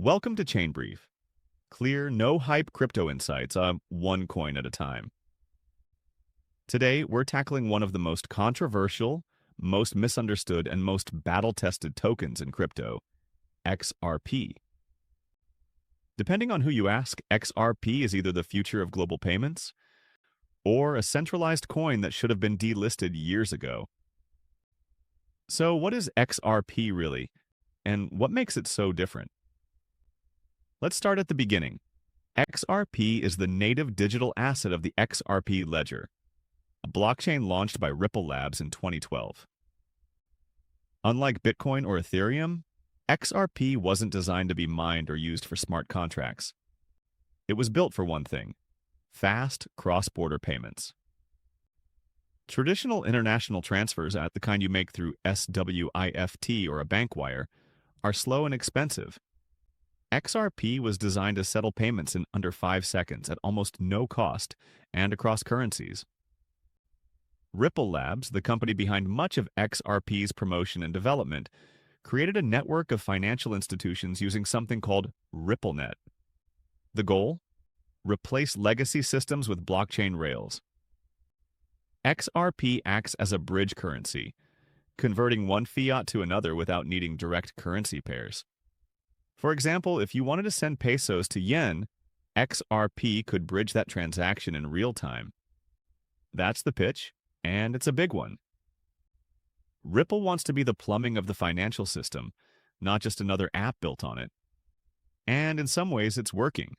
Welcome to ChainBrief. Clear, no-hype crypto insights, one coin at a time. Today, we're tackling one of the most controversial, most misunderstood, and most battle-tested tokens in crypto, XRP. Depending on who you ask, XRP is either the future of global payments or a centralized coin that should have been delisted years ago. So what is XRP really, and what makes it so different? Let's start at the beginning. XRP is the native digital asset of the XRP ledger, a blockchain launched by Ripple Labs in 2012. Unlike Bitcoin or Ethereum, XRP wasn't designed to be mined or used for smart contracts. It was built for one thing: fast cross-border payments. Traditional international transfers, the kind you make through SWIFT or a bank wire, are slow and expensive. XRP was designed to settle payments in under 5 seconds at almost no cost and across currencies. Ripple Labs, the company behind much of XRP's promotion and development, created a network of financial institutions using something called RippleNet. The goal? Replace legacy systems with blockchain rails. XRP acts as a bridge currency, converting one fiat to another without needing direct currency pairs. For example, if you wanted to send pesos to yen, XRP could bridge that transaction in real time. That's the pitch, and it's a big one. Ripple wants to be the plumbing of the financial system, not just another app built on it. And in some ways, it's working.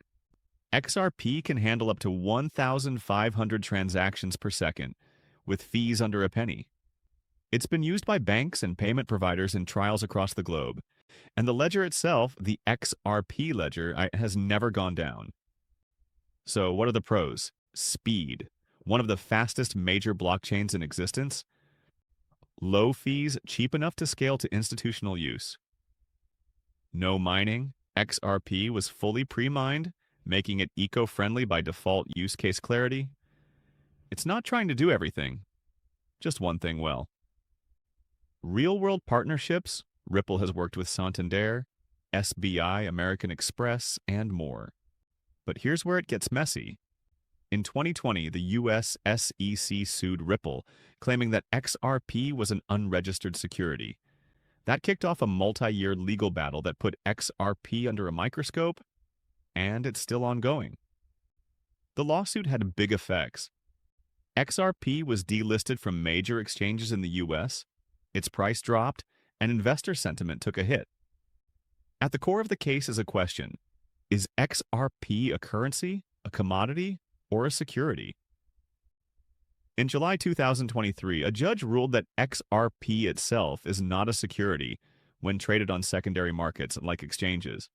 XRP can handle up to 1,500 transactions per second, with fees under a penny. It's been used by banks and payment providers in trials across the globe, and the ledger itself, the XRP ledger, has never gone down. So what are the pros? Speed, one of the fastest major blockchains in existence. Low fees, cheap enough to scale to institutional use. No mining, XRP was fully pre-mined, making it eco-friendly by default use case clarity. It's not trying to do everything, just one thing well. Real-world partnerships, Ripple has worked with Santander, SBI, American Express, and more. But here's where it gets messy. In 2020, the US SEC sued Ripple, claiming that XRP was an unregistered security. That kicked off a multi-year legal battle that put XRP under a microscope, and it's still ongoing. The lawsuit had big effects. XRP was delisted from major exchanges in the US, its price dropped, and investor sentiment took a hit. At the core of the case is a question: is XRP a currency, a commodity, or a security? In July 2023, a judge ruled that XRP itself is not a security when traded on secondary markets like exchanges,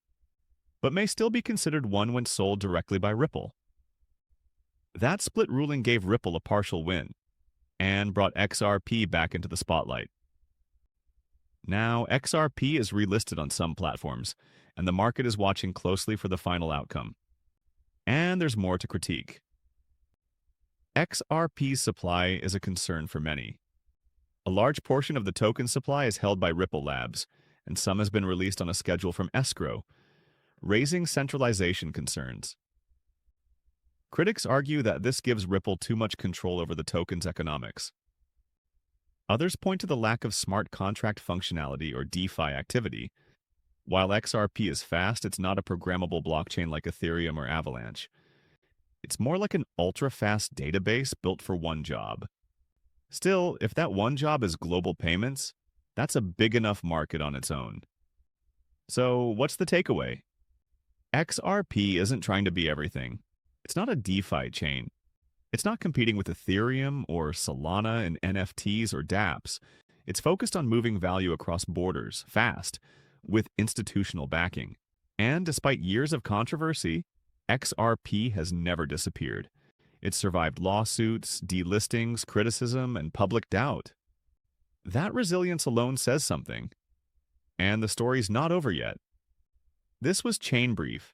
but may still be considered one when sold directly by Ripple. That split ruling gave Ripple a partial win and brought XRP back into the spotlight. Now, XRP is relisted on some platforms, and the market is watching closely for the final outcome. And there's more to critique. XRP's supply is a concern for many. A large portion of the token supply is held by Ripple Labs, and some has been released on a schedule from escrow, raising centralization concerns. Critics argue that this gives Ripple too much control over the token's economics. Others point to the lack of smart contract functionality or DeFi activity. While XRP is fast, it's not a programmable blockchain like Ethereum or Avalanche. It's more like an ultra-fast database built for one job. Still, if that one job is global payments, that's a big enough market on its own. So, what's the takeaway? XRP isn't trying to be everything. It's not a DeFi chain. It's not competing with Ethereum or Solana and NFTs or dApps. It's focused on moving value across borders, fast, with institutional backing. And despite years of controversy, XRP has never disappeared. It's survived lawsuits, delistings, criticism, and public doubt. That resilience alone says something. And the story's not over yet. This was ChainBrief,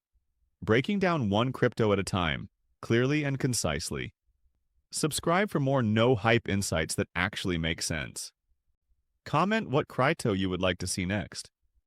breaking down one crypto at a time, clearly and concisely. Subscribe for more no-hype insights that actually make sense. Comment what crypto you would like to see next.